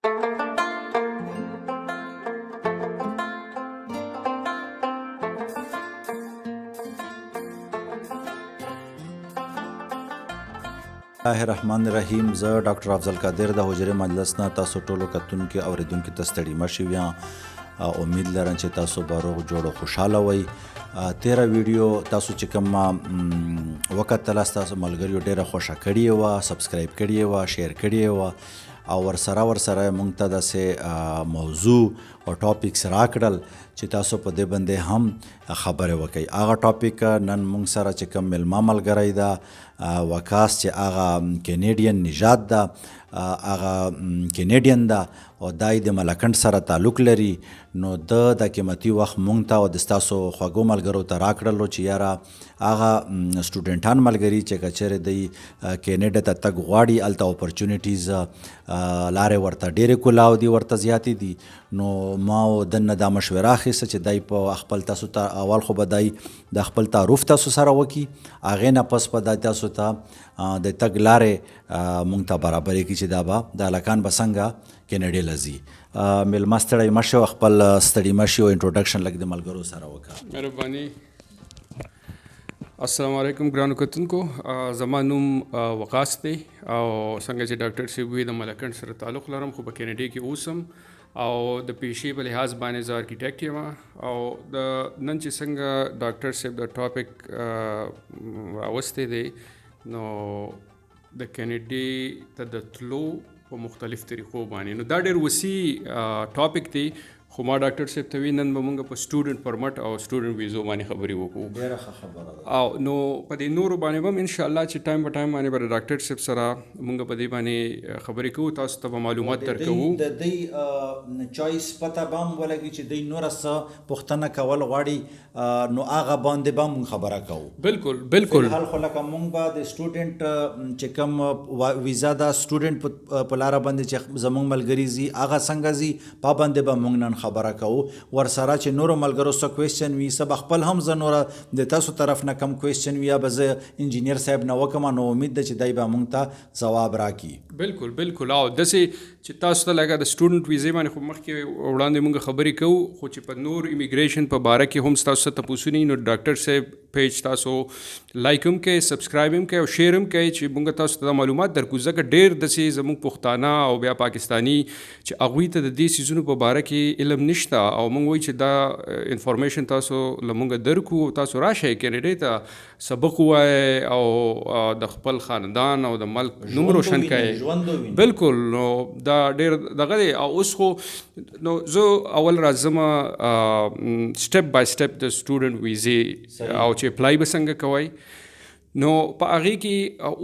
الله الرحمن الرحیم. زه ډاکټر افضل قادر د حجرې مجلس نه تاسو ټولو کتونکو اوریدونکو ته ستړي مه شئ. امید لرم چې تاسو به روغ جوړ او خوشحاله وئ. تیره ویډیو تاسو چې کوم وکتله ستاسو ملګریو ډیره خوښه کړې وه، سبسکرایب کړې وه، شیر کړې وه او ورسره موږ ته داسې موضوع او ټاپکس راکړل چې تاسو په دې باندې هم خبرې وکړئ. هغه ټاپک نن موږ سره چې کوم میلمه ملګری ده وکاس چې هغه کینیډین نژاد ده، هغه کینیډین ده او دای د ملکنډ سره تعلق لري. نو د قیمتي وخت مونږ ته او د ستاسو خوږو ملګرو ته راکړلو چې یاره هغه سټوډنټان ملګري چې که چېرې دوی کینیډا ته تګ غواړي، هلته اپرچونیټیز لارې ورته ډېرې کولاو دي، ورته زیاتې دي. نو ما دنه دا مشوره اخیسته چې دای په خپل تاسو ته اول خو به دای د خپل تعارف تاسو سره وکړي، هغې نه پس به دا تاسو ته د تګ لارې مونږ ته برابرې کړي چې دا به د هلکان به څنګه کینیډې له ځي. میلمه ستړی مه شي او خپل ستړي مه شي او انټروډکشن لږ د ملګرو سره وکړه. مهرباني. السلام علیکم ګرانو کتونکو، زما نوم وقاص دی او څنګه چې ډاکټر صاحب وی د ملکنډ سره تعلق لرم، خو په کینیډا کې اوسم او د پیشې په لحاظ باندې زه آرکیټیکټ یم. او د نن چې څنګه ډاکټر صاحب د ټاپک راوستی دی، نو د کینیډا ته د تلو په مختلف طریقو باندې، نو دا ډېر وسیع ټاپک دی. خو ما ډاکټر صاحب ته وی نن به موږ په سټوډنټ پرمټ او سټوډنټ ویزو باندې خبرې وکړو. ډېره ښه خبره ده. او نو په دې نورو باندې به انشاءالله چې ټایم په ټایم باندې به ډاکټر صاحب سره موږ په دې باندې خبرې کوو، تاسو ته به معلومات درکوو. د دوی چوایس پته به هم ولګي چې دوی نوره څه پوښتنه کول غواړي، نو هغه باندې به موږ خبره کوو. بالکل بالکل. فلحال خو لکه موږ به د سټوډنټ چې کوم ویزا ده سټوډنټ په لاره باندې چې زموږ ملګري ځي هغه څنګه ځي په باندې به موږ نن خبره کوو. ورسره چې نورو ملګرو څه کوېسچن وي، څه به خپل هم زه نوره د تاسو طرف نه کم کوېسچن وي یا به زه انجینیر صاحب نه وکړم، نو امید ده چې دی به موږ ته ځواب راکړي. بالکل بالکل. او داسې چې تاسو ته لکه د سټوډنټ ویزې باندې خو مخکې وړاندې موږ خبرې کوو، خو چې په نور امیګریشن په باره کې هم ستاسو څه تپوسونه وي، نو ډاکټر صاحب پیج تاسو لایک هم کوئ، سبسکرایب هم کوئ او شیر هم کوئ چې موږ تاسو ته معلومات درکو. ځکه ډېر داسې زموږ پښتانه او بیا پاکستاني چې هغوی ته د دې څیزونو په باره کې علم نشته او موږ وایو چې دا انفارمیشن تاسو له موږ درکو، تاسو راشئ کینیډا ته سبق ووایئ او د خپل خاندان او د ملک نوم روشن کړئ. بالکل. نو دا ډېر دغه دی. او اوس خو نو زه اول راځم سټپ بای سټپ د سټوډنټ ویزې او چې اپلای به څنګه کوئ. نو په هغې کې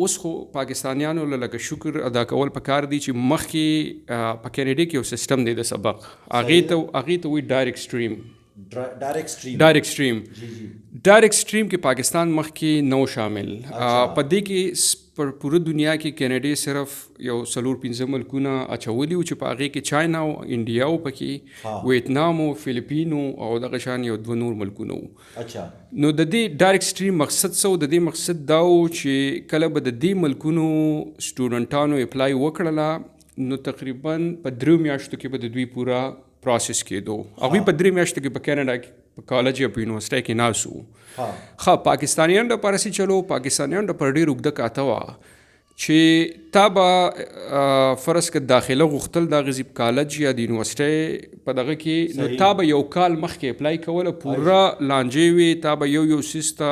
اوس خو پاکستانیانو له لکه شکر ادا کول پکار دی چې مخکې په کینیډا کې یو سیسټم دی د سبق، هغې ته وایي ډایرکټ سټریم. ډایرکټ سټریم کې پاکستان مخکې نو شامل. په دې کې پر پوره دنیا کې کینیډا صرف یو 4-5 ملکونه اچولي وو چې په هغې کې چاینا او انډیا او پکې ویتنام او فلیپینو او دغه شان یو 2 نور ملکونه وو. نو د دې ډایرکټ سټریم مقصد څه و؟ د دې مقصد دا و چې کله به د دې ملکونو سټوډنټانو اپلای وکړله، نو تقریبا په 3 میاشتو کې به د دوی پوره پروسس کېدو. هغوی په 3 میاشتو کې په کینیډا کې په کالج یا په یونیورسټۍ کې ناست وو. پاکستانیانو دپاره چې چلو پاکستانیانو دپاره ډېر اوږده کاته وه چې تا به فرض که داخله غوښتل د هغې په کالج یا د یونیورسټۍ په دغه کې، نو تا به یو کال مخکې اپلای کوله، پوره لانجې وې، تا به یو سیز ته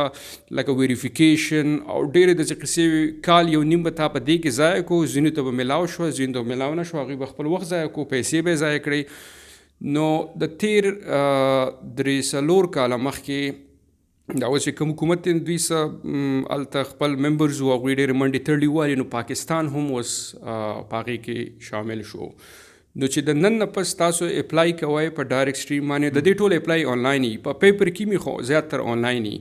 لکه ویریفیکیشن او ډېرې داسې قصې وې. کال یو نیم به تا په دې کې ضایع کړو، ځینو ته به میلاو شوه، ځینو ته میلاو نه شوه، هغوی به خپل وخت ضایع کړو، پیسې به یې ضایع کړې. نو د تیر 3-4 کاله مخکې دا اوس چې کوم حکومت دی دوی څه هلته خپل ممبرز وو، هغوی ډېرې منډې تړلې ووالې، نو پاکستان هم اوس په هغې کې شامل شو. نو چې د نن نه پس تاسو اپلای کوئ په ډایرکټ سټریم باندې، د دې ټول اپلای آنلاین وي، په پیپر کې مې خو زیاتر آنلاین وي.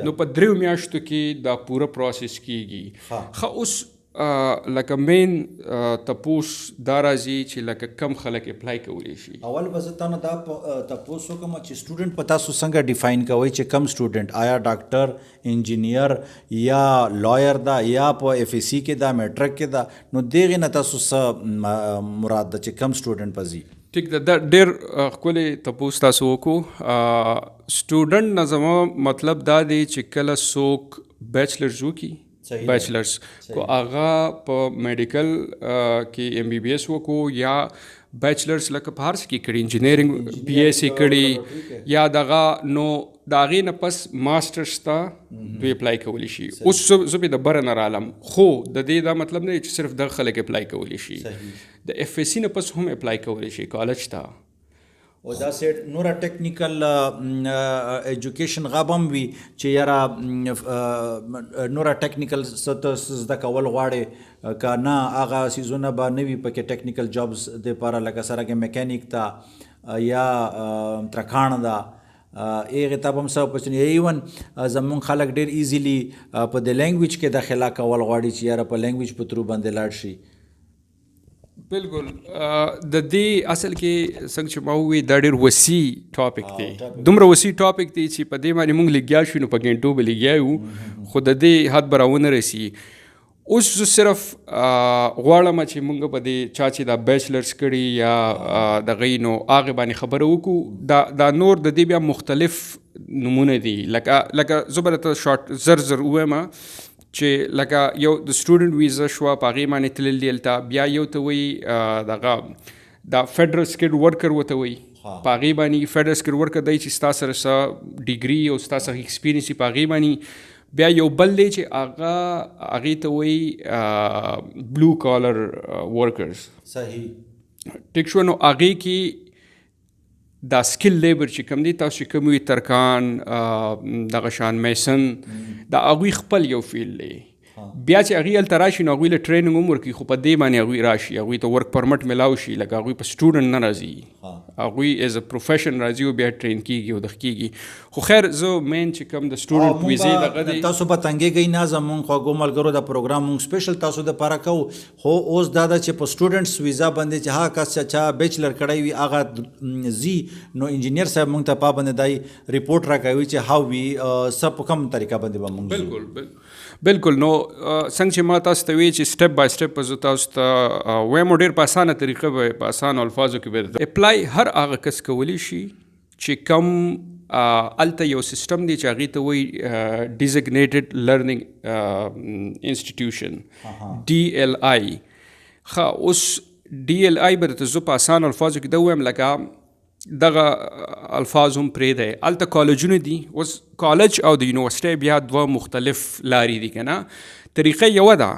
نو په 3 میاشتو کې دا پوره پروسس کیږي. اوس لکه مین تپوس دا راځي چې لکه کم خلک اپلای کولی شي. اول به زه تا نه دا تپوس وکړم چې سټوډنټ په تاسو څنګه ډیفاین کوئ چې کم سټوډنټ آیا ډاکټر انجینیر یا لایر دا یا په اف ای سی کې دا میټرک کې دا نو دغې نه تاسو څه مراد ده چې کم سټوډنټ به ځي؟ ټیک ده، دا ډېر ښکلی تپوس تاسو وکړو. سټوډنټ نه زما مطلب دا دی چې کله څوک بیچلرز وکړي بیچلرز کو هغه په میډیکل کې ایم بی بی ایس وکړو یا بیچلرز لکه په هر څه کې کړي انجینیرینګ بی ایس سی کړي یا دغه نو د هغې نه پس ماسټرز ته دوی اپلای کولی شي. اوس زه به د بره نه رالم خو د دې دا مطلب نه دی چې صرف دغه خلک اپلای کولی شي. د اف ایس سی نه پس هم اپلای کولی شي کالج ته. او داسې نوره ټیکنیکل ایجوکیشن غاب هم وي چې یاره نوره ټیکنیکل څه زده کول غواړې که نه هغه څیزونه به نه وي پکې ټیکنیکل جابز دپاره لکه سرکې میکینیک ته یا ترکاڼ ده هغې ته به هم څه پوښتنې ایون زمونږ خلک ډېر ایزیلی په د لینګویج کې داخله کول غواړي چې یاره په لینګویج په ترو باندې لاړ شي. بالکل د دې اصل کې څنګه چې ما ووی دا ډېر وسیع ټاپک دی، دومره وسیع ټاپک دی چې په دې باندې موږ لګیا شو نو په ګنټو به لګیا یو خو د دې حد به راونه رسي. اوس زه صرف غواړم چې موږ په دې چا چې دا بیچلرز کړي یا د هغې نو هغې باندې خبره وکړو. دا نور د دې بیا مختلف نومونه دي لکه زه به درته شارټ زر ووایم چې لکه یو د سټوډنټ ویزا شوه په هغې باندې تلل دي هلته بیا یو ته وایي دغه دا فیډرل سکلډ ورکر ورته وایي په هغې باندې فیډرل سکلډ ورکر دی چې ستا سره څه ډیګري او ستا څه ایکسپیرینس وي په هغې باندې. بیا یو بل دی چې هغې ته وایي بلو کالر ورکرز. صحیح ټیک شو. نو هغې کې دا سکل لیبر چې کوم دی تاسو چې کوم وي ترکان دغه شان میسن دا هغوی خپل یو فیلډ دی. بیا چې هغوی هلته راشي نو هغوی له ټریننګ هم ورکوي خو په دې باندې هغوی راشي هغوی ته ورک پرمټ میلاو شي لکه هغوی په سټوډنټ نه راځي هغوی ایز ا پروفیشن راځي او بیا ټرین کېږي او دغه کېږي. خو خیر زه مین چې کوم د سټوډنټ ویزې دغه دی تاسو به تنګېږئ نه زمونږ خواږو ملګرو د پروګرام مونږ سپیشل تاسو دپاره کوو خو اوس دا ده چې په سټوډنټس ویزا باندې چې هغه کس چې چا بیچلر کړی وي هغه ځي نو انجینیر صاحب مونږ ته پا باندې دای ریپورټ راکوي چې هاو وي څه په کوم طریقه باندې به مونږ بالکل. نو څنګه چې ما تاسو ته وی چې سټپ بای سټپ زه تاسو ته وایم ډېر په اسانه طریقه به په اسانو الفاظو کې به اپلای هر هغه کس کولی شي چې کم هلته یو سیسټم دی چې هغې ته وایي ډیزګنیټډ لرننګ انسټیټیوشن ډي ایل آی. ښه اوس ډي ایل آی به درته زه په اسانو الفاظو کې دا ووایم لکه دغه الفاظ هم پرې دی هلته کالجونه دي. اوس کالج او د یونیورسټۍ بیا دوه مختلف لارې دي که نه طریقه یوه ده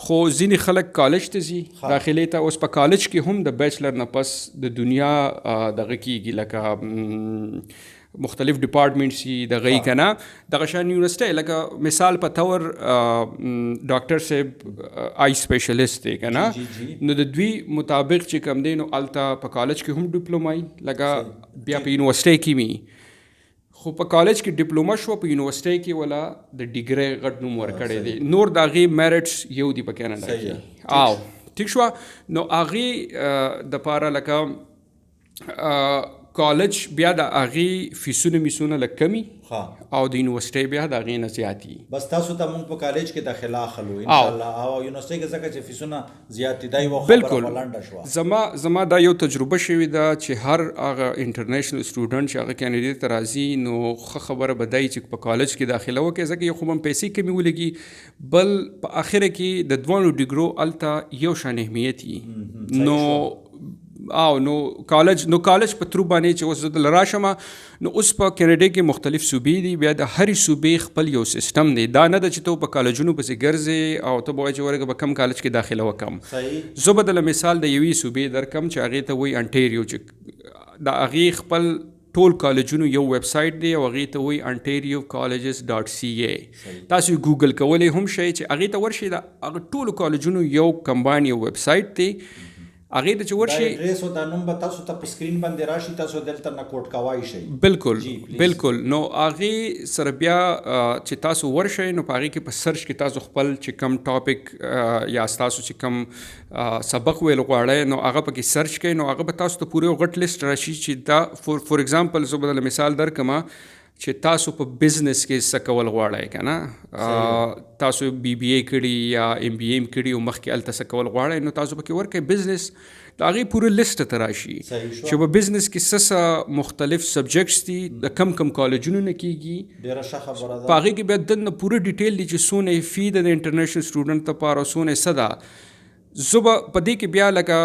خو ځینې خلک کالج ته ځي داخلې ته. اوس په کالج کې هم د بیچلر نه پس د دنیا دغه کېږي لکه مختلف ډپارټمنټس یي دغه یي که نه دغه شان یونیورسټۍ لکه مثال په طور ډاکټر صاحب آی سپیشلیسټ دی که نه نو د دوی مطابق چې کوم دی نو هلته په کالج کې هم ډپلوما یي لکه بیا په یونیورسټۍ کې وي خو په کالج کې ډپلوما شوه په یونیورسټۍ کې ولا د ډیګرۍ غټ نوم ورکړی دی. نور د هغې میرټس یو دی په کینیډا کې او ټیک شوه. نو هغې دپاره لکه کالج بیا د هغې فیسونه میسونه لږ کمي او د یونیورسټۍ بیا د هغې نه زیاتي. بس تاسو ته مونږ په کالج کې داخله اخلو انشاءالله او یونیورسټۍ کې ځکه چې فیسونه زیات دي دا یوه خبره ولنډه شوه. زما دا یو تجربه شوې ده چې هر هغه انټرنیشنل سټوډنټ چې هغه کینیډا ته راځي نو ښه خبره به دی چې په کالج کې داخله وکړي ځکه یو خو به پیسې کمې ولګي بل په اخره کې د دوانو ډیګرو هلته یو شان اهمیت وي. نو کالج په ترو باندې چې اوس زه دلته راشم نو اوس په کینیډا کې مختلف صوبې دي بیا د هرې صوبې خپل یو سیسټم دی. دا نه ده چې ته په کالجونو پسې ګرځې او ته به وایې چې ورګه به کم کالج کې داخله وکړم. زه به دله مثال د یوې صوبې درکم چې هغې ته وایي انټیریو چې د هغې خپل ټول کالجونو یو ویب سایټ دی او هغې ته وایي انټیریو کالجز ډاټ سی ای. تاسو ګوګل کولی هم شئ چې هغې ته ورشئ د هغه ټولو کالجونو یو کمباین یو ویب سایټ دی هغې ته چې ورشي ایډریس او دا نوم به تاسو ته په سکرین باندې راشي، تاسو دلته نه کوټ کوای شئ. بالکل نو هغې سره بیا چې تاسو ورشئ نو په هغې کې په سرچ کې تاسو خپل چې کم ټاپک یا ستاسو چې کم سبق ویل غواړئ نو هغه پکې سرچ کړئ، نو هغه به تاسو ته پوره غټ لیست راشي چې دا فور ایگزامپل زه به درله مثال درکړم چې تاسو په بزنس کې څه کول غواړئ که نه، تاسو BBA کړي یا MBA کړي او مخکې هلته څه کول غواړئ نو تاسو پکې ورکړئ بزنس، د هغې پوره لیست ته راشي چې په بزنس کې څه مختلف سبجیکټس دي، د کم کالجونو نه کېږي، ډېره ښه خبره ده. په هغې کې بیا دننه پوره ډیټیل دی چې څونه یې فی ده د انټرنیشنل سټوډنټ دپاره او څونه یې څه ده. زه به په دې کې بیا لکه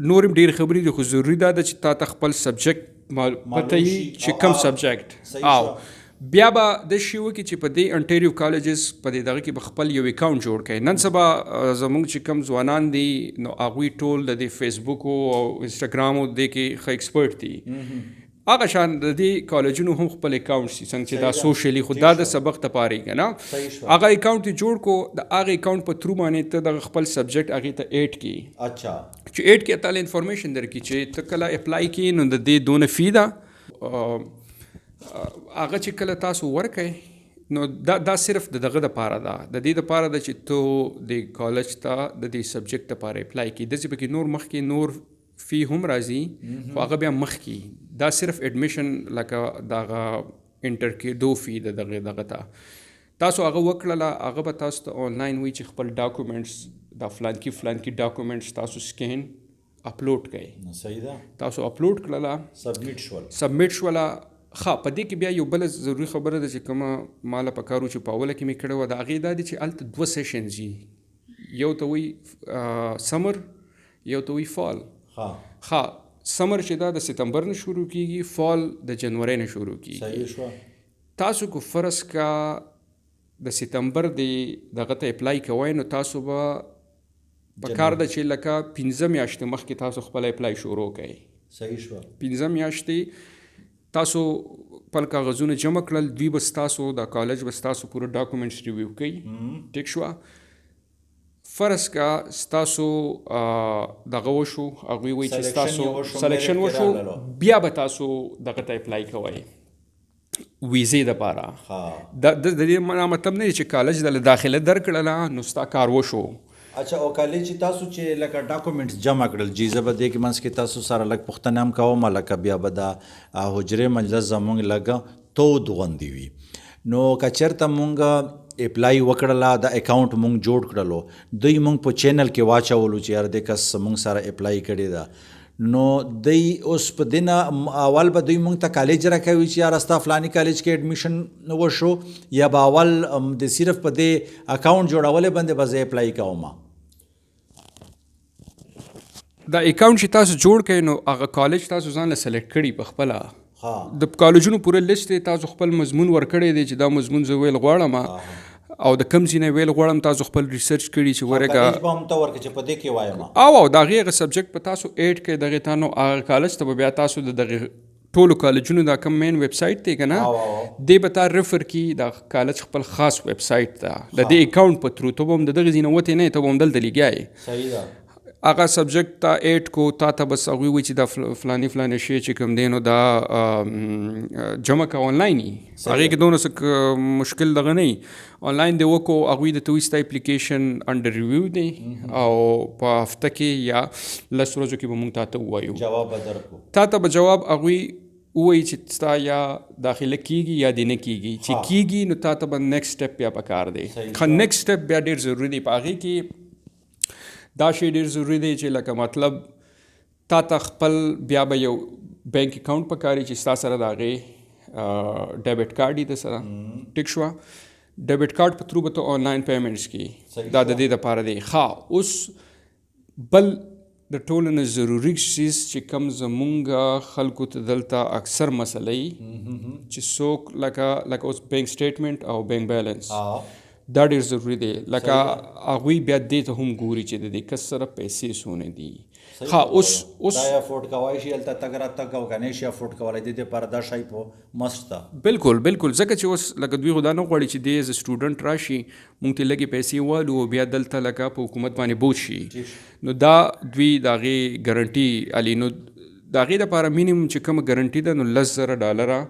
نور هم ډېرې خبرې دي، خو ضروري دا ده چې تا ته خپل سبجیکټ پته وي چې کوم سبجیکټ او بیا به د شي وکړي چې په دې انټریو کالجز په دې دغه کې به خپل یو اکاونټ جوړ کړئ. نن سبا زموږ چې کوم ځوانان دي نو هغوی ټول د دې فیسبوک او انسټاګرام او دې کې ښه ایکسپرټ دي، هغه شان د دې کالجونو هم خپل اکاونټ دي څنګه چې دا سوشلی خو دا د سبق دپاره یې که نه، هغه اکاونټ یې جوړ کو، د هغه اکاونټ په تھرو باندې ته دغه خپل سبجیکټ هغې ته ایډ کړي. اچھا چې ایډ کې تعالی انفارمیشن درکړي چې ته کله اپلای کړي نو د دې دونه فی ده، هغه چې کله تاسو ورکړئ نو دا صرف د دغه دپاره ده، د دې دپاره ده چې تو د کالج ته د دې سبجیکټ دپاره اپلای کړي، داسې پکې نور مخکې نور فی هم راځي خو هغه بیا مخکې دا صرف ایډمیشن لکه دغه انټر کېدو فی د دغه ته تاسو هغه وکړله، هغه به تاسو ته آنلاین وي چې خپل ډاکومنټس دا فلانکي ډاکومنټس تاسو سکین اپلوډ کړئ. صحیح ده، تاسو اپلوډ کړله سبمیټ شوله. ښه په دې کې بیا یو بله ضروري خبره ده چې کومه ماله په کار و چې په اوله کې مې کړې وه، د هغې دا دی چې هلته 2 سیشنز وي، یو ته وایي سمر، یو ته وایي فال. ښه سمر چې دا د ستمبر نه شروع کېږي، فال د جنورۍ نه شروع کېږي. صحیح شوه. تاسو کو فرض کا د ستمبر دغه ته اپلای کوئ نو تاسو به په کار ده چې لکه 15 میاشتې مخکې تاسو خپل اپلای شروع کړئ. صحیح شوه. 15 میاشتې تاسو خپل کاغذونه جمع کړل، دوی به ستاسو د کالج به ستاسو پوره ډاکومنټس ریویو کوي، ټیک شوه. فرض کا ستاسو دغه وشو، هغوی وایي چې ستاسو سلیکشن وشو، بیا به تاسو دغه ته اپلای کوئ ویزې دپاره. د دې مطلب نه دی چې کالج د داخله درکړله نو ستا کار وشو. اچھا او کالج چې تاسو چې لکه ډاکومنټس جمع کړل، جی زه به دې کې منځ کې تاسو سره لږ پوښتنه هم کوم، لکه بیا به دا حجرې مجلس زموږ لږ تود غوندې وي، نو که چېرته مونږ اپلای وکړله، د اکاونټ مونږ جوړ کړلو، دوی مونږ په چینل کې واچولو چې یار دې کس مونږ سره اپلای کړې ده، نو دوی اوس په دې نه اول به دوی مونږ ته کالج راکوي چې یار ستا فلاني کالج کې ایډمیشن وشو، یا به اول د صرف په دې اکاونټ جوړولې باندې به زه اپلای کوم؟ دا اکاونټ چې تاسو جوړ کړئ نو هغه کالج تاسو ځان له سلیکټ کړي په خپله، د کالجونو پوره لیست دی، تاسو خپل مضمون ورکړی دی چې دا مضمون زه ویل غواړم او د کوم ځای نه ویل غواړم، تاسو خپل ریسرچ کړي چې ورګه کالج به هم ته ورکړي چې په دې کې وایم او د هغې هغه سبجیکټ په تاسو ایډ کړئ دغې ته، نو هغه کالج ته به بیا تاسو د دغې ټولو کالجونو دا کوم مین ویب سایټ دی که نه، دې به تا ریفر کړي د کالج خپل خاص ویب سایټ ته د دې اکاونټ په تھرو، ته به هم د دغې ځای نه وتې نه، ته به هم دلته لګیایې. صحیح ده. هغه سبجیکټ ته ایډ کو، تا ته بس هغوی وایي چې دا فلاني شی چې کوم دی نو دا جمع که آنلاین وي، هغې کې دونه څه مشکل دغه نه وي، آنلاین دې وکړو، هغوی د ته وایي ستا اپلیکیشن انډر ریویو دی او په هفته کې یا 10 ورځو کې به مونږ تا ته ووایو، جواب به درکړو، تا ته به جواب هغوی ووایي چې ستا یا داخله کېږي یا دې نه کېږي، چې کېږي نو تا ته به نیکسټ سټپ بیا پکار دی. ښه نیکسټ سټپ بیا ډېر ضروري دی، په هغې کې دا شی ډېر ضروري دی چې لکه مطلب تا ته خپل بیا به یو بینک اکاونټ پکاري چې ستا سره د هغې ډیبټ کارډ یې د سره، ټیک شوه، ډیبټ کارډ په تھرو به ته آنلاین پیمنټس کړي، دا د دې دپاره دی. ښه اوس بل د ټولو نه ضروري چیز چې کوم زمونږ خلکو ته دلته اکثر مسله یي چې څوک لکه اوس بینک سټیټمنټ او بینک بیلنس دا ډېر ضروري دی، لکه هغوی بیا دې ته هم ګوري چې د دې کس سره پیسې څونه دي، ها اوس دا یا افورډ کوای شي هلته تګ راتګ او که نه شي افورډ کولی د دې لپاره دا شی په مست ده. بالکل ځکه چې اوس لکه دوی خو دا نه غواړي چې دی ایز سټوډنټ راشي مونږ ته لږې پیسې والو او بیا دلته لکه په حکومت باندې بوج شي نو دا دوی د هغې ګارنټي علي نو د هغې دپاره مینیمم چې کومه ګارنټي ده نو $10,000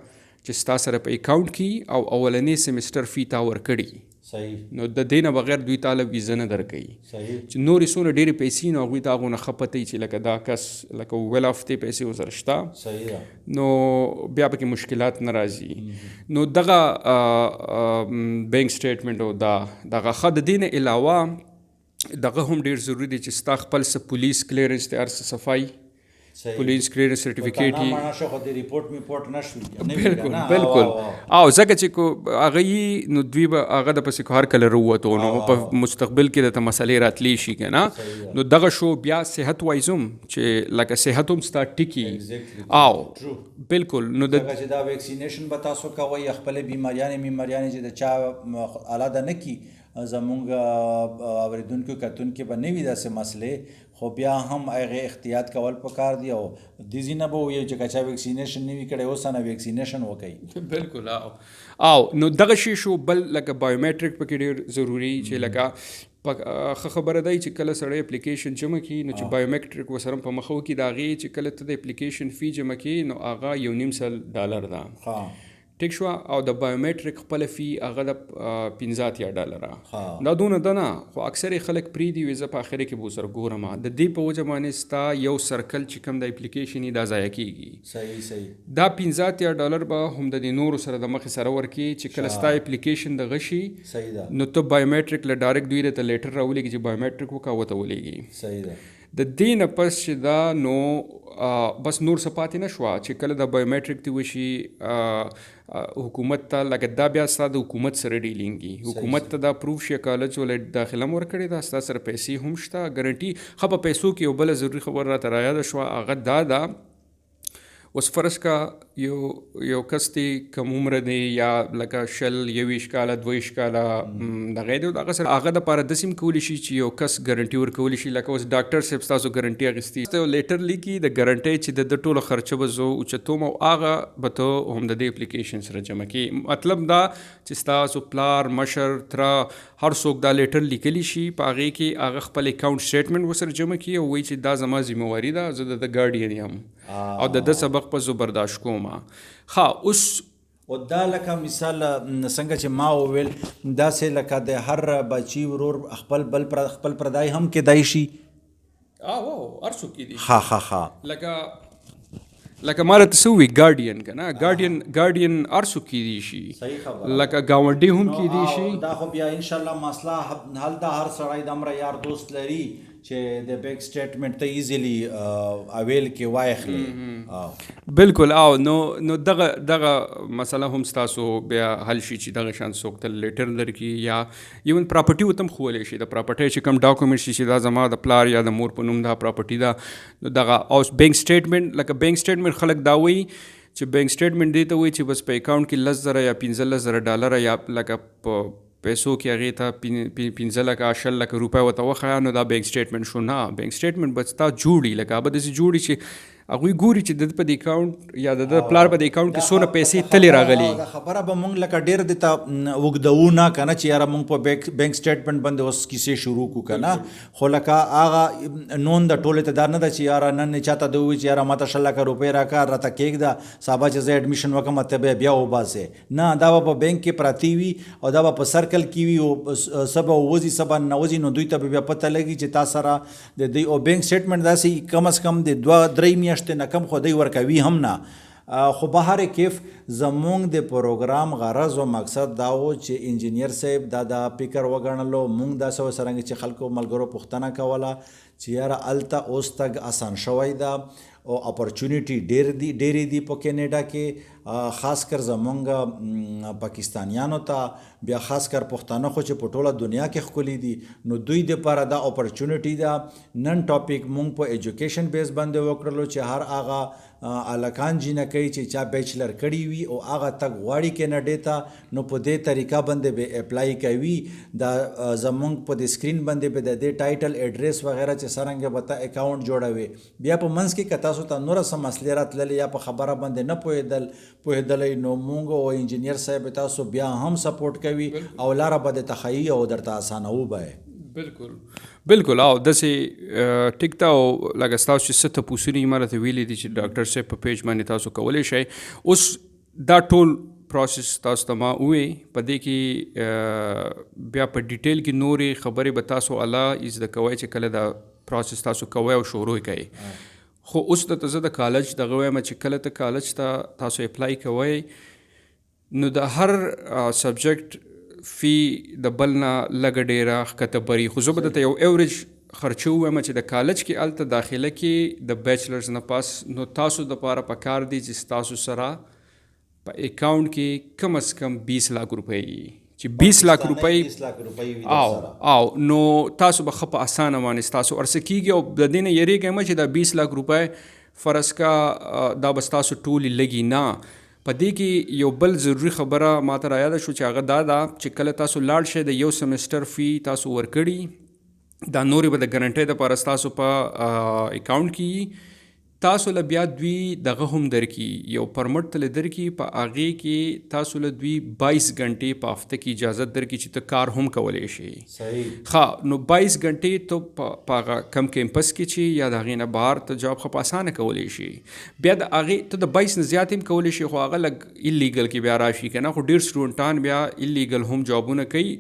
چې ستا سره په اکاونټ کې او اولنې سیمسټر فی تا ورکړي. صحیح. نو د دې نه بغیر دوی تاله ویزه نه درکوي. صحیح. چې نورې څونه ډېرې پیسې نو هغوی ته هغونه ښه پته وي چې لکه دا کس لکه ویل هفتې پیسې ورسره شته. صحیح ده. نو بیا پکې مشکلات نه راځي. نو دغه بینک سټیټمنټ او دغه ښه د دې نه علاوه دغه هم ډېر ضروري دی چې ستا خپل څه پولیس کلیرنس دی هر څه صفایي پولیس کلیرنس سرټیفیکیټ بالکل او ځکه چې هغه یي نو دوی به هغه د پسې هر کله راووتو نو په مستقبل کې درته مسلې راتلی شي که نه نو دغه شو بیا صحت وایز هم چې لکه صحت هم ستا ټیکي او بالکل نو چې دا ویکسینیشن به تاسو کوئ خپلې بیماریانې چې د چا علاده نه کي زمونږ اوریدونکو کتونکو به نه وي داسې مسلې خو بیا هم هغې احتیاط کول پکار دی او دې نه به ووایو چې که چا ویکسینیشن نه وي کړی اوس نه ویکسینیشن وکوي. بالکل او نو دغه شی شو بل لکه بایومیټریک پکې ډېر ضروري چې لکه ښه خبره دی چې کله سړی اپلیکیشن جمع کړي نو چې بایومیټریک ورسره په مخه وکړي د هغې چې کله ته د اپلیکیشن فی جمع کړي نو هغه $1.5 ده. ټیک شوه او د بایومیټریک خپله فی هغه د $15 دا دونه ده نه خو اکثر خلک پرېږدي وي زه په اخرې کې به ورسره ګورم د دې په وجه باندې ستا یو سرکل چې کوم د اپلیکیشن دا ضایع کېږي. صحیح. دا $15 به هم د دې نورو سره د مخې سره ورکړي چې کله ستا اپلیکیشن دغه شي نو ته بایومیټریک له ډایرکټ دوی ته لیټر راولېږي چې بایومیټریک وکړه ورته ولېږي. صحیح ده. د دې نه پس چې دا نو بس نور څه پاتې نه شوه چې کله د بایومیټریک ته وشي حکومت ته لکه دا بیا ستا د حکومت سره ډیلینګي حکومت ته دا پروف شي کالج ولې داخله هم ورکړې ده ستا سره پیسې هم شته ګارنټي ښه په پیسو کې یو بله ضروري خبره راته رایاده شوه هغه دا ده اوس فرض کا یو کس دی کم عمره دی یا لکه 21 کاله 22 کاله دغه دی دغه سره هغه دپاره داسې هم کولی شي چې یو کس ګارنټي ورکولی شي لکه اوس ډاکټر صاحب ستاسو ګارنټي اخیستي یو لیټر لیکي د ګارنټۍ چې د ټوله خرچه به زه اوچتوم او هغه به ته هم د دې اپلیکیشن سره جمع کړي مطلب دا چې ستاسو پلار مشر تره هر څوک دا لیټر لیکلی شي په هغې کې هغه خپل اکاونټ سټیټمنټ ورسره جمع کړي او وایي چې دا زما ذمهواري ده زه د ګارډین یم او د ده سبق په زه برداشت کوم. ښه اوس او دا لکه مثال څنګه چې ما وویل داسې لکه د هر بچي ورور خپل پردای هم کېدای شي هر څوک کېدای شي. ښه لکه ماله ته څه ووایي ګارډین که نه ګارډین هر څوک کېدای شي لکه ګاونډي هم کېدای شي. دا خو بیا انشاءالله مسله حل ده هر سړی دومره یار دوست لري چې د بینک سټیټمنټ ته ایزیلی اویل کې واخلي. بالکل نو دغه مسله هم ستاسو بیا حل شي چې دغه شان څوک ته لیټر درکړي یا ایون پراپرټي ورته هم ښوولی شي د پراپرټۍ چې کوم ډاکومنټ شي چې دا زما د پلار یا د مور په نوم دا پراپرټي ده نو دغه او بینک سټیټمنټ لکه بینک سټیټمنټ خلک دا وایي چې بینک سټیټمنټ دې ته وایي چې بس په اکاونټ کې $10,000 یا $15,000 یا لکه په پیسو کې هغې ته 15 لکه 10 لکه روپۍ ورته وښیه نو دا بینک سټیټمنټ شو نه بینک سټیټمنټ به ستا جوړي لکه هغه به داسې جوړي چې هغوی ګوري چې د ده په د اکاونټ یا د ده پلار په د اکاونټ کې څونه پیسې تلې راغلي. دا خبره به مونږ لکه ډېر دې ته اوږدوو نه که نه چې یاره مونږ په بینک سټیټمنټ باندې اوس کیسې شروع کړو که نه خو لکه هغه نون د ټولې ته دا نه ده چې یاره نن چاته ده ووایي چې یاره ما ته 100 لکه روپۍ راکړه راته کېږده سبا چې زه اډمیشن وکړم ته به بیا وباسې نه دا به په بینک کې پراتی وي او دا به په سرکل کې وي او څه به ووځي څه به نوځي نو دوی ته به بیا پته لګي چې تا سره د دوی او بینک سټیټمنټ داسې کم از کم د 2-3 میاشتې نه کم خو دوی ورکوي هم نه خو به هر کیف زمونږ د پروګرام غرض او مقصد دا و چې انجینیر صاحب دا د فکر وګڼلو مونږ داسې ورسرنګ چې خلکو ملګرو پوښتنه کوله چې یاره هلته اوس تګ اسان شوی ده او اپورچونیټي ډېرې دي په کینیډا کې خاص کر زمونږ پاکستانیانو ته بیا خاص کر پښتانه خو چې په ټوله دنیا کې ښکلي دي نو دوی دپاره دا اپورچونیټي ده. نن ټاپک مونږ په ایجوکیشن بیس باندې وکړلو چې هر هغه الکان جینکۍ چې چا بیچلر کړي وي او هغه تګ غواړي کینیډا ته نو په دې طریقه باندې به اپلای کوي دا زمونږ په دې سکرین باندې به د دې ټایټل ایډریس وغیرہ چې څرنګه به ته اکاونټ جوړوي بیا په منځ کې که تاسو ته نوره څه مسلې راتللې یا په خبره باندې نه پوهېدلی نو مونږ او انجینیر صاحب تاسو بیا هم سپورټ کوي او لاره به درته ښیي او درته اسانوو به بالکل او داسې ټیک ته او لکه ستاسو چې څه تپوسونه یې ما راته ویلي دي چې ډاکټر صاحب په پیج باندې تاسو کولی شئ اوس دا ټول پروسس تاسو ته ما ووې په دې کې بیا په ډیټیل کې نورې خبرې به تاسو الله زده کوئ چې کله دا پروسس تاسو کوئ او شروع یې کوئ خو اوس ته زه د کالج دغه وایم چې کله ته کالج ته تاسو اپلای کوئ نو د هر سبجیکټ فی د بل نه لږه ډېره ښکته بري خو زه به درته یو ایوریج خرچه ووایم چې د کالج کې هلته داخله کې د بیچلرز نه پاس نو تاسو دپاره پکار دی چې ستاسو سره په اکاونټ کې کم از کم 20 लाख روپۍ چې 20 लाख روپۍ او نو تاسو به ښه په اسانه باندې ستاسو ارڅه کېږي او د دې نه یېرېږئ مه چې دا 20 लाख روپۍ فرض کا دا به ستاسو ټولې لګي نه په دې کې یو بل ضروري خبره ماته رایاده شو چې هغه دا ده چې کله تاسو لاړ شئ د یو سمسټر فی تاسو ورکړي دا نورې به د ګارنټۍ دپاره ستاسو په اکاونټ کې تاسو له بیا دوی دغه هم درکړي یو پرمټ تله درکړي په هغې کې تاسو له دوی 22 غنټې په هفته کې اجازت درکړي چې ته کار هم کولی شي ښه نو 22 غنټې ته په هغه کم کیمپس کې چې یا د هغې نه بهر ته جاب ښه په اسانه کولی شي بیا د هغې ته د 22 نه زیات هم کولی شي خو هغه لږ ایلیګل کې بیا راشي که نه خو ډېر سټوډنټان بیا ایلیګل هم جابونه کوي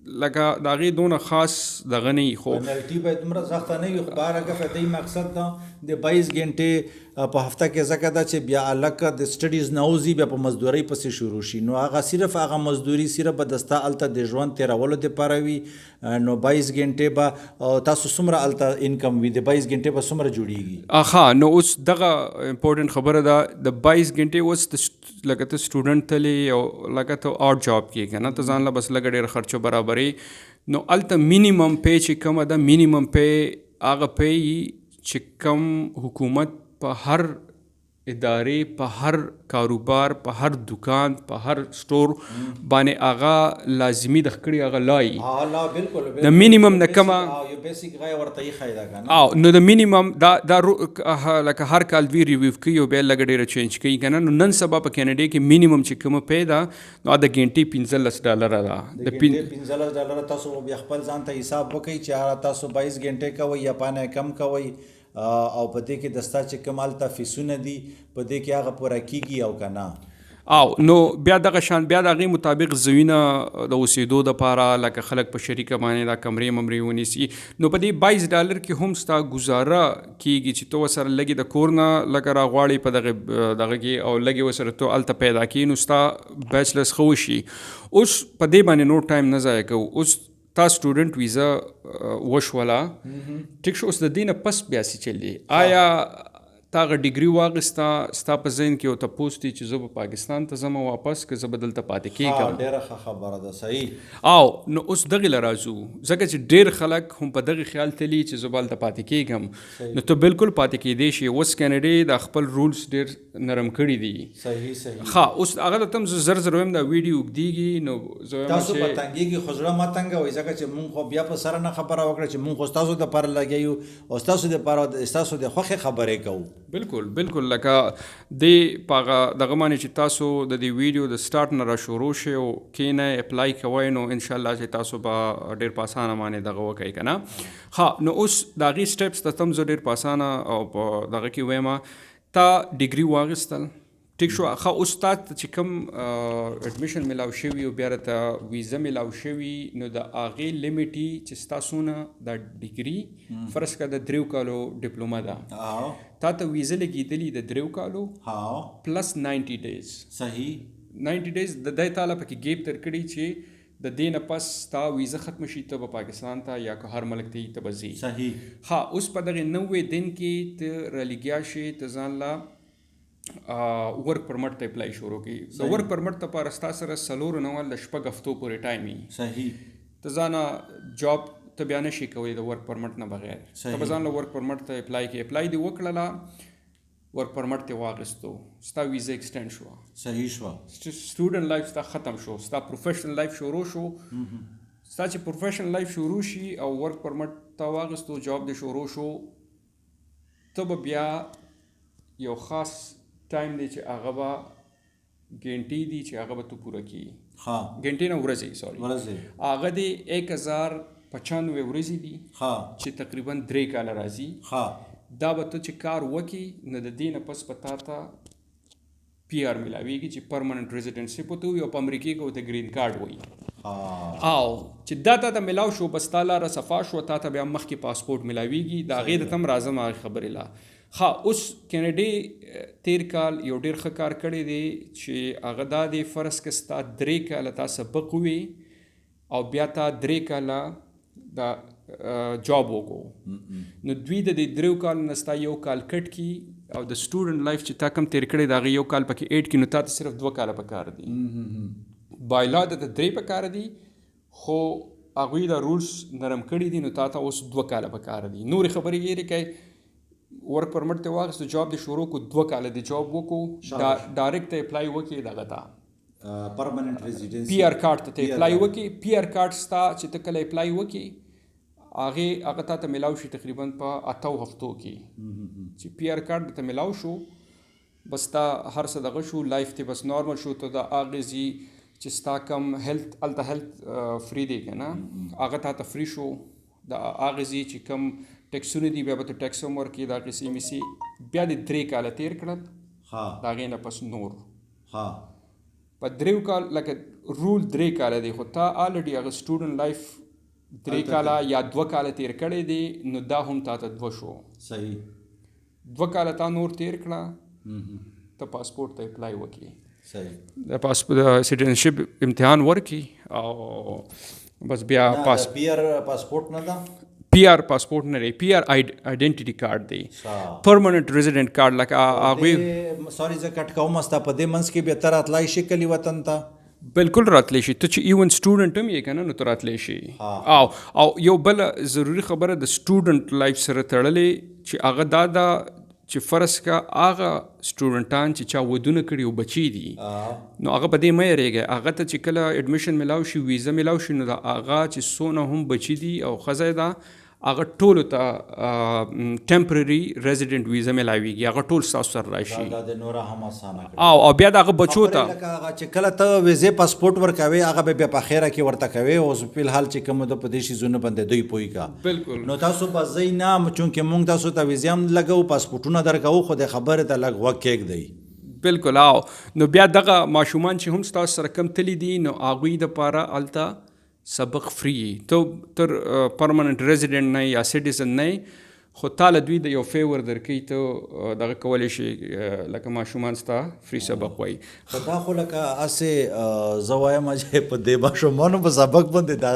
لکه د هغې دونه خاص دغه نه وي خو پنالټي باید دومره سخته نه وي خو بهرکه د مقصد ده د 22 غنټې په هفته کې ځکه ده چې بیا هلکه د سټډیز نه وځي بیا په مزدورۍ پسې شروع شي نو هغه صرف هغه مزدوري صرف به د ستا هلته د ژوند تېرولو دپاره وي نو 22 غنټې به تاسو څومره هلته انکم وي د 22 غنټې به څومره جوړیږي ښه نو اوس دغه امپورټنټ خبره ده د 22 غنټې اوس لکه ته سټوډنټ تلې او لکه ته آوټ جاب کې که نه ته ځان له بس لږه ډېر خرچو برابرې نو هلته مینیمم پی چې کومه ده مینیمم پی هغه پی چې کم حکومت په هر ادارې په هر کاروبار په هر دکان په هر سټور باندې هغه لازمي د ښکړي هغه لایي بالکل د مینیمم نه کمه یو بیسیک غای ورته ایښی ده که نه او نو د مینیمم دا لکه هر کال دوی ریویو کوي او بیا لږه ډېره چینج کوي که نه نو نن سبا په کینیډا کې مینیمم چې کومه پی ده نو د غنټې $15 ده د غنټې $15 تاسو بیا خپل ځان ته حساب وکړئ چې تاسو 22 غنټې کوئ یا پانه کم کوئ او په دې کې د ستا چې کوم هلته فیسونه دي په دې کې هغه پوره کېږي او که نه او نو بیا دغه شان بیا د هغې مطابق زوینه د اوسېدو دپاره لکه خلک په شریکه باندې دا کمرې ممرې ونیسي نو په دې $22 کې هم ستا گزاره کېږي چې ته ورسره لږې د کور نه لکه راغواړې په دغه کې او لږې ورسره ته هلته پیدا کړي نو ستا بیچلرز ښه وشي اوس په دې باندې نور ټایم نه ضایع کوو اوس تا سټوډنټ ویزا وشوله ټیک شو اوس د دې نه پس بیا څه چل دی آیا تا هغه ډیګري واخیسته ستا په ذهن کې یو تپوس دی چې زه به پاکستان ته ځم واپس که زه به دلته پاتې کېږم ډېره ښه خبره ده صحیح او نو اوس دغې له راځو ځکه چې ډېر خلک هم په دغې خیال تلي چې زه به هلته پاتې کېږم نو ته بالکل پاتې کېدی شي اوس کینیډا د خپل رولز ډېر نرم کړي دي صحیح ښه اوس هغه ته هم زه زر وایم دا ویډیو اوږدېږي نو زه تاسو په تنګېږي خو زړه مه تنګوئ ځکه چې مونږ خو بیا په سره نه خبره وکړه چې مونږ خو ستاسو دپاره لګیا او ستاسو دپاره ستاسو د خوښې خبرې کوو بالکل لکه دې په هغه دغه باندې چې تاسو د دې ویډیو د سټارټ نه را شروع شئ او کښېنئ اپلای کوئ نو انشاءالله چې تاسو به ډېر په اسانه باندې دغه وکئ که نه ښه نو اوس د هغې سټیپس ته هم زه ډېر په اسانه او په دغه کې وایم تا ډیګري واخیستل ټیک شو ښه اوس تا ته چې کوم اډمیشن میلاو شوي او بیا راته ویزه میلاو شوي نو د هغې لیمیټ چې ستاسو نه دا ډیګري فرض کړه د 3 کالو ډپلوما ده تا ته ویزه لګېدلي د 3 کالو پلس 90 ډیز صحیح 90 ډیز د دې تاله پکې ګیپ تر کړي چې د دې نه پس تا ویزه ختم شي ته به پاکستان ته یا که هر ملک ته ته به ځې صحیح ها اوس په دغه 90 دن کې ته رالیګیا شي ته ځان لا ورک پرمټ ته اپلای شروع کړي د ورک پرمټ لپاره ستا سره 4 نه ول 6 هفتو پورې ټایم وي صحیح ته ځانه جاب ته بیا نشي کولی د ورک پرمټ نه بغیر ته به ځان له ورک پرمټ ته اپلای کې اپلای دی وکړله ورک پرمټ ته واغستو ستا ویزا ایکسټینډ شو صحیح شو سټوډنټ لایف ستا ختم شو ستا پروفیشنل لایف شروع شو ستا چې پروفیشنل لایف شروع شي او ورک پرمټ ته واغستو جاب دې شروع شو ته به بیا یو خاص ټایم دی چې هغه به ګنټې دي چې هغه به تو پوره کړي ګنټې نه ورځې سوري هغه دې 1095 ورځې دي چې تقریبا 3 کاله راځي دا به ته چې کار وکړي نو د دې نه پس به تا ته پی آر ملاویږي چې پرمننټ ریزیډنسي په تو وي او په امریکې کې ورته ګرین کارډ وایي او چې دا تا ته ملاو شو بس تا لاره صفا شو تا ته بیا مخکې پاسپورټ ملاویږي د هغې د تم راځم هغې خبرې لا اوس کینیډې تیر کال یو ډېر ښه کار کړی دی چې هغه دا دی فرض که ستا 3 کاله تا سبق وي او بیا تا 3 کاله دا جاب وکړو نو دوی د دې 3 کالو نه ستا یو کال کټ کی او د سټوډنټ لایف چې تا کم تیر کړی د هغې یو کال پکې 8 کی نو تا ته صرف 2 کاله پکار دي بایلا د 3 پکار دي خو هغوی دا رولس نرم کړي دي نو تا ته اوس 2 کاله پکار دي نورې خبرې یې کوي ورک پرمټ ته واغستو جاب دې شروع کړو 2 کاله دې جاب وکړو ډایرکټ ته اپلای وکړې دغه ته پرمننټ ریزیډنسي پی آر کارډ ته اپلای وکړي پی آر کارډ ستا چې ته کله اپلای وکړي هغه تا ته ملاو شي تقریبا په 8 هفتو کې چې پی آر کارډ ته ملاو شو بس تا هر څه دغه شو لایف ته بس نارمل شو ته د اغزي چې ستا کم هیلث الته هیلث فری دی کنه هغه ته فری شو د اغزي چې کم ټیکسونه دی بیا به ټیکس هم ورکړي دا قسم میسي بیا د 3 کاله تیر کړل دا غې نه پس نور په 3 کال لکه رول 3 کاله دی خو تا الریډي هغه سټوډنټ لایف 3 کاله یا 2 کاله تیر کړی دی نو دا هم تا ته 2 شو صحیح 2 کاله تا نور تیر کړه ته پاسپورټ ته اپلای وکړي صحیح د پاسپورټ سټیزنشپ امتحان ورکړي او بس بیا پی آر پاسپورټ نه دا پی آر پاسپورټ نه دی پی آر آیډنټیټي کارډ دی پرمننټ ریزیډنټ کارډ لکه هغوی سوري زه کټ کوم ستا په دې منځ کې بیا ته راتلی شي کلي وطن ته بالکل راتلی شي ته چې ایون سټوډنټ هم یې که نه نو ته راتلی شي او یو بله ضروري خبره د سټوډنټ لایف سره تړلې چې هغه دا ده چې فرض کا هغه سټوډنټان چې چا ودونه کړي او بچي دي نو هغه په دې مه یېرېږئ هغه ته چې کله ایډمیشن ملاو شي ویزا ملاو شي نو د هغه چې څونه هم بچي دي او ښځه ده هغه ټولو ته ټمپرري ریزیډنټ ویزا ملاویږي هغه ټول ستاسو سره راشي دا د نوره هم اسانه کړي او بیا د هغه بچو ته لکه هغه چې کله ته ویزې پاسپورټ ورکوې هغه به بیا په خیره کې ورته کوې اوس فلحال چې کوم د په دې شیزونه باندې دوی پوهي کا بالکل نو تاسو به ځئ نه چونکې موږ تاسو ته ویزې هم لګو پاسپورټونه درکوو خو د خبرې ته لږ غوږ کېږدئ بالکل نو بیا دغه ماشومان چې هم ستاسو سره کم تللی دي نو هغوی دپاره هلته سبق فری ته تر پرمننټ ریزیډنټ نه یا سټیزن نه خو تاله دوی د یو فیور درکوي ته دغه کولی شي لکه ماشومان ستا فری سبق وایي خو دا خو لکه هسې زه وایم چې په دې ماشومانو په سبق باندې دا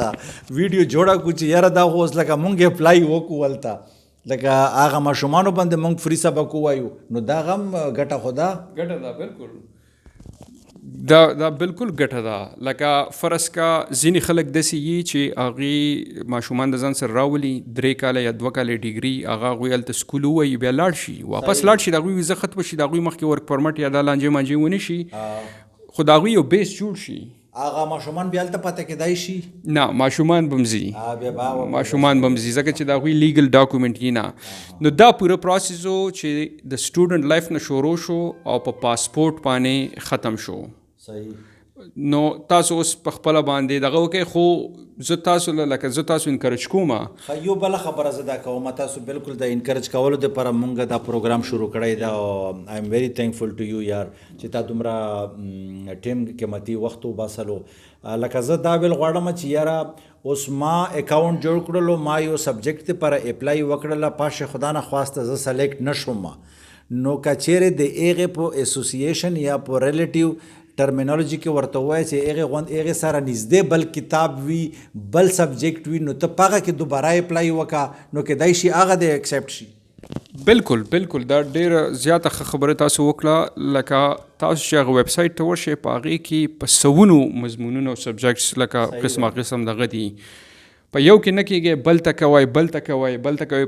ویډیو جوړه کړو چې یاره دا خو اوس لکه مونږ اپلای وکړو هلته لکه هغه ماشومانو باندې مونږ فری سبق ووایو نو دا هم ګټه خو ده بالکل دا بالکل ګټه ده لکه فرض کا ځینې خلک داسې یي چې هغې ماشومان د ځان سره راولي 3 کاله یا 2 کاله ډیګري هغه هغوی هلته سکول ووایي بیا لاړ شي واپس لاړ شي د هغوی ویزه ختمه شي د هغوی مخکې ورک پرمټ یا دا لانجې مانجې ونه شي خو د هغوی یو بیس جوړ شي هغه ماشومان بیا هلته پاتې کېدای شي نه ماشومان به هم ځي ماشومان به هم ځي ځکه چې د هغوی لیګل ډاکومنټ یي نه نو دا پوره پروسس و چې د سټوډنټ لایف نه شروع شو او په پاسپورټ باندې ختم شو صحیح نو تاسو اوس په خپله باندې دغه وکئ خو زه تاسو انکرج کوم یو بله خبره زه دا کوم تاسو بالکل د انکرج کولو دپاره مونږ دا پروګرام شروع کړی دا آی ایم ویری تھینکفل ټو یو یار چې تا دومره ټیم قیمتي وخت وباسلو لکه زه دا ویل غواړم چې یاره اوس ما اکاونټ جوړ کړلو ما یو سبجیکټ دپاره اپلای وکړله پاشه خدا نه خواسته زه سلیکټ نشوم نو که چیرې د هغې په اسوسییشن یا په ریلیټیو ټرمینالوجي کې ورته ووایي چې هغې سره نږدې بل کتاب وي بل سبجیکټ وي نو ته په هغه کې دوباره اپلای وکړه نو کیدای شي هغه د ایکسپټ شي بالکل دا ډېره زیاته ښه خبره تاسو وکړه لکه تاسو چې هغه ویب سایټ ته ورشئ په هغې کې په سوونو مضمونونه او سبجیکټس لکه قسم دغه دي په یو کې نه کېږي، بل ته کوئ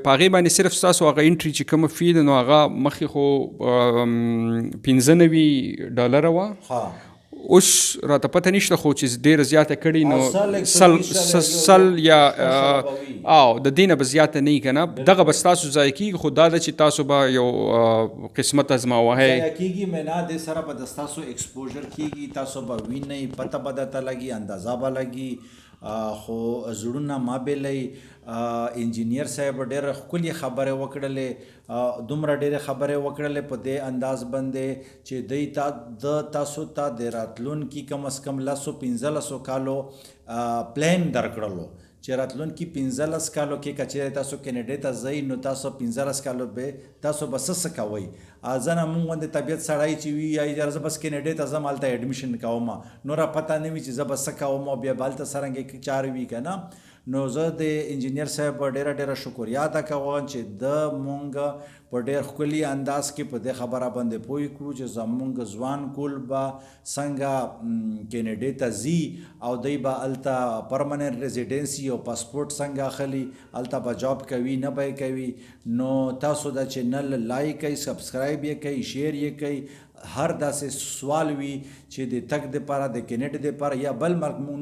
په هغې باندې صرف ستاسو هغه انټري چې کومه فی ده نو هغه مخکې خو $95 وه. اوس راته پته نشته خو چې ډېره زیاته کړي نو سل یا د دې نه به زیاته نه وي که نه، دغه به ستاسو ضایع کېږي. خو دا ده چې تاسو به یو قسمت ازماوهی کېږي مینا د سره به د ستاسو ایکسپوژر کېږي، تاسو به وینئ، پته به درته لګي، اندازه به لګي، خو زړونه ما بیلی. انجینیر صاحب ډېر ښکلې خبرې وکړلې، دومره ډېرې خبرې وکړلې په دې انداز باندې چې دوی د تاسو ته د راتلونکي کم از کم 15 کالو پلان درکړلو چې راتلونکي 15 کالو کې که چېرې تاسو کینیډې ته ځئ نو تاسو 15 کالو به تاسو به څه کوئ. ځنه مونږ غوندې طبیعت سړی چې وي یا زه بس کینیډې ته ځم هلته ایډمیشن کوم، نوره پته نه وي چې زه به څه کوم او بیا به هلته څرنګه چارې وي که نه. نو زه د انجینیر صاحب ډېره شکریا ادا کوم چې د مونږ په ډېر ښکلي انداز کې په دې خبره باندې پوه کړو چې زمونږ ځوان کول به څنګه کینیډې ته ځي او دوی به هلته پرمننټ ریزیډنسي او پاسپورټ څنګه اخلي، هلته به جاب کوي نه به یې کوي. نو تاسو دا چینل لایک کوئ، سبسکرایب یې کوئ، شیر یې کوئ. هر داسې سوال وي چې د تګ دپاره د کینیډ دپاره یا بل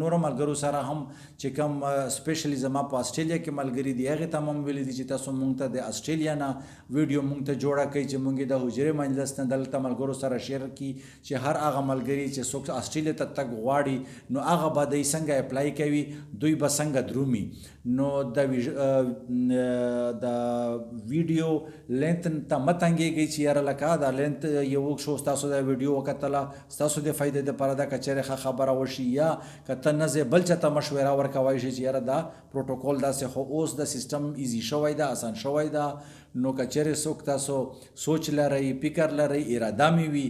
نورو ملګرو سره هم چې کوم سپیشلی زما په آسټرالیا کې ملګري دي هغې ته هم ویلي دي چې تاسو مونږ ته د آسټرالیا نه ویډیو مونږ ته جوړه کړئ چې مونږ یې د حجرې مجلس نه دلته ملګرو سره شیر کړي چې هر هغه ملګري چې څوک آسټرالیا ته تګ غواړي نو هغه به دوی څنګه اپلای کوي، دوی به څنګه درومي. نو د ویډیو لینت ته مه تنګېږئ چې یاره لکه دا لینت یو شو ستاسو د ویډیو وکتله ستاسو د فایدې دپاره ده، که چېرې ښه خبره وشي یا که ته نه ځې بل چا ته مشوره ورکوی شي چې یاره دا پروټوکول داسې خو اوس د سیسټم ایزي شوی ده، اسان شوی ده. نو که چېرې څوک تاسو سوچ لرئ، فکر لرئ، اراده مې وي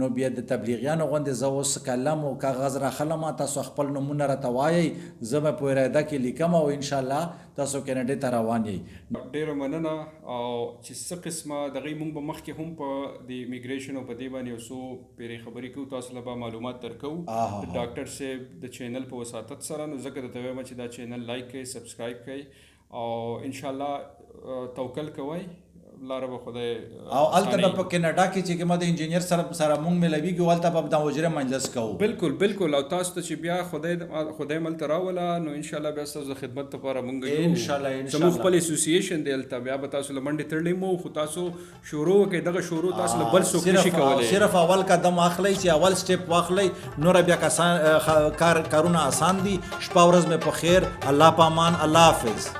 نو بیا د تبلیغیانو غوندې زه اوس قلم او کاغذ راخلم، تاسو خپل نومونه راته وایئ، زه به په اراده کې لیکم او انشاءالله تاسو کینیډې ته روان یئ. ډېره مننه. او چې څه قسمه دغې مونږ به مخکې هم په د امیګریشن او په دې باندې یو څو پیرې خبرې کوو، تاسو له به معلومات درکوو د ډاکټر صاحب د چینل په وساطت سره. نو ځکه درته وایم چې دا چینل لایک کړئ، سبسکرایب کړئ او انشاءالله توکل کوئ، لاره به خدای. او هلته به په کینیډا کې چې کومه د انجینیر سره مونږ ملویږو هلته به د حجرې مجلس کوو. بالکل. او تاسو ته چې بیا خدای ملته راوله نو انشاءالله بیا ستاسو د خدمت لپاره مونږ یو انشاءالله. زموږ خپل اسوسییشن دی هلته، بیا به تاسو له منډې تړلی مو، خو تاسو شروع وکړئ. دغه شروع تاسو له بل څوک نشي کولی، صرف اول قدم واخلئ چې اول سټیپ واخلئ، نوره بیا کارونه آسان دي. شپه ورځ مې په خیر، الله په امان، الله حافظ.